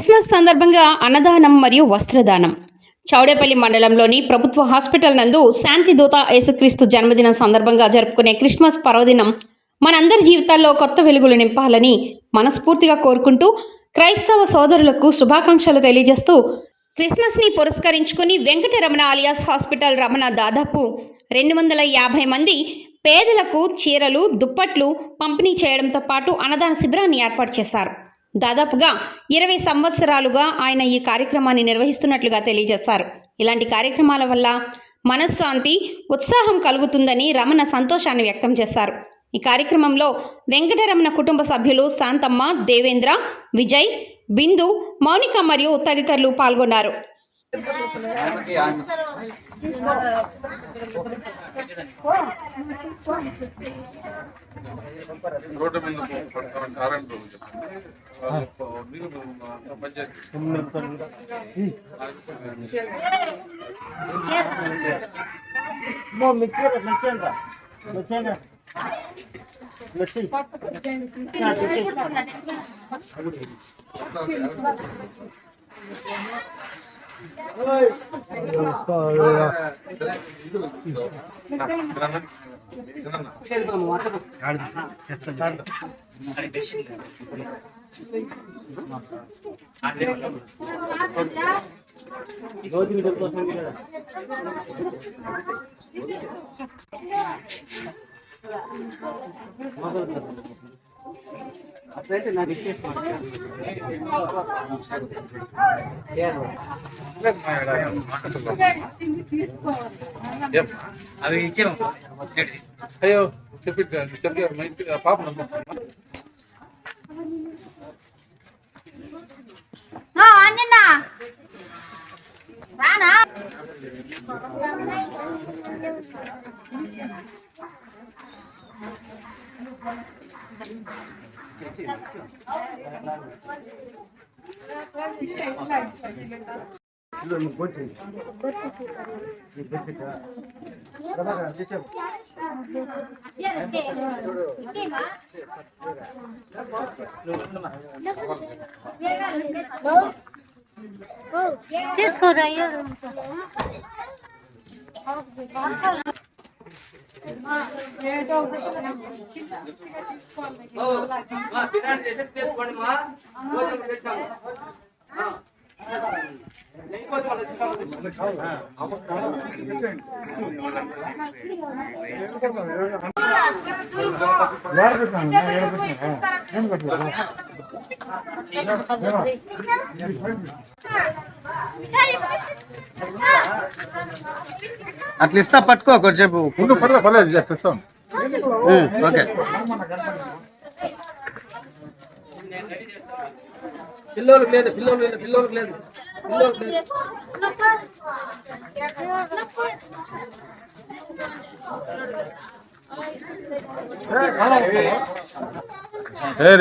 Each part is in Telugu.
క్రిస్మస్ సందర్భంగా అన్నదానం మరియు వస్త్రదానం. చౌడేపల్లి మండలంలోని ప్రభుత్వ హాస్పిటల్ నందు శాంతిదూత యేసుక్రీస్తు జన్మదినం సందర్భంగా జరుపుకునే క్రిస్మస్ పర్వదినం మనందరి జీవితాల్లో కొత్త వెలుగులు నింపాలని మనస్ఫూర్తిగా కోరుకుంటూ క్రైస్తవ సోదరులకు శుభాకాంక్షలు తెలియజేస్తూ క్రిస్మస్ని పురస్కరించుకుని వెంకటరమణ ఆలియాస్ హాస్పిటల్ రమణ దాదాపు 250 మంది పేదలకు చీరలు, దుప్పట్లు పంపిణీ చేయడంతో పాటు అన్నదాన శిబిరాన్ని ఏర్పాటు చేశారు. దాదాపుగా 20 సంవత్సరాలుగా ఆయన ఈ కార్యక్రమాన్ని నిర్వహిస్తున్నట్లుగా తెలియజేశారు. ఇలాంటి కార్యక్రమాల వల్ల మనశ్శాంతి, ఉత్సాహం కలుగుతుందని రమణ సంతోషాన్ని వ్యక్తం చేశారు. ఈ కార్యక్రమంలో వెంకటరమణ కుటుంబ సభ్యులు శాంతమ్మ, దేవేంద్ర, విజయ్, బిందు, మౌనిక మరియు తదితరులు పాల్గొన్నారు. అట్లయితే నాకు అది ఇచ్చాము. అయ్యో చెప్పి పాప తీసుకోరా అట్లా ఇస్తా, పట్టుకో కొంచెంసేపు. పర్లేదు చేస్తాం. ఓకే. పిల్లోలకు లేదు, పిల్లోలకు లేదు.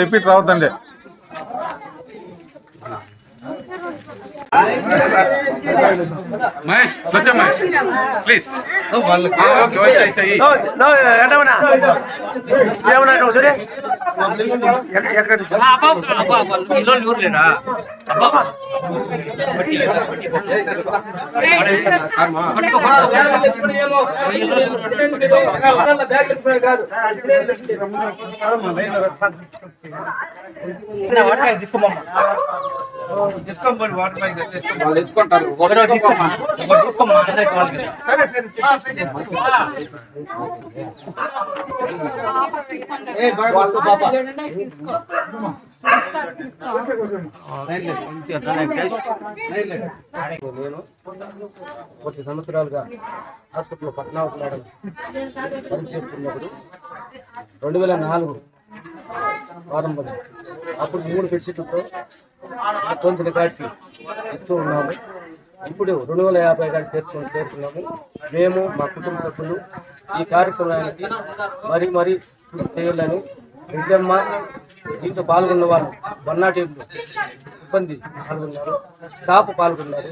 రిపీట్ రావద్దండి. మహేష్, సత్యం మహేష్, ప్లీజ్. నేను కొద్ది సంవత్సరాలుగా హాస్పిటల్లో పట్నావతి మేడం పనిచేస్తున్నప్పుడు 2004 ప్రారంభం. అప్పుడు 3 బెడ్షీట్లతో 9 కార్డ్స్ ఇస్తూ ఉన్నాము. ఇప్పుడు 250 కార్డు చేరుకున్నాము. మేము మా కుటుంబ సభ్యులు ఈ కార్యక్రమానికి మరీ కృషి చేయాలని రెడ్డమ్మ, దీంట్లో పాల్గొన్న వాళ్ళు బొన్నాటీలు సిబ్బంది పాల్గొన్నారు, స్టాఫ్ పాల్గొన్నారు,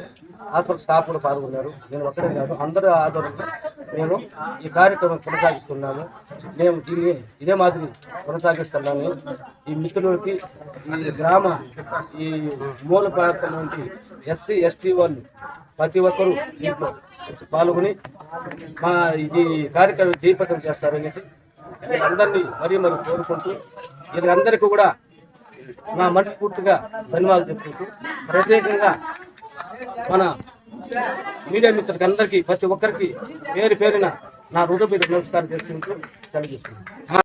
హాస్పిటల్ స్టాఫ్ కూడా పాల్గొన్నారు. నేను ఒక్కడే కాదు, అందరూ ఆధ్వర్యంలో మేము ఈ కార్యక్రమం కొనసాగిస్తున్నాము. మేము దీన్ని ఇదే మాదిరి కొనసాగిస్తున్నాము. ఈ మిత్రులకి, ఈ గ్రామ, ఈ మూల ప్రాంతం నుండి ఎస్సీ ఎస్టీ వాళ్ళు ప్రతి ఒక్కరూ దీంట్లో పాల్గొని మా ఈ కార్యక్రమం జయప్రదం చేస్తారనేసి వీళ్ళందరినీ మరీ కోరుకుంటూ, వీళ్ళందరికీ కూడా నా మనస్ఫూర్తిగా ధన్యవాదాలు చెప్పుకుంటూ, ప్రత్యేకంగా మన మీడియా మిత్రులకి అందరికీ, ప్రతి ఒక్కరికి పేరు పేరున నా హృదయపూర్వక నమస్కారం చేసుకుంటూ తెలియజేస్తున్నాను.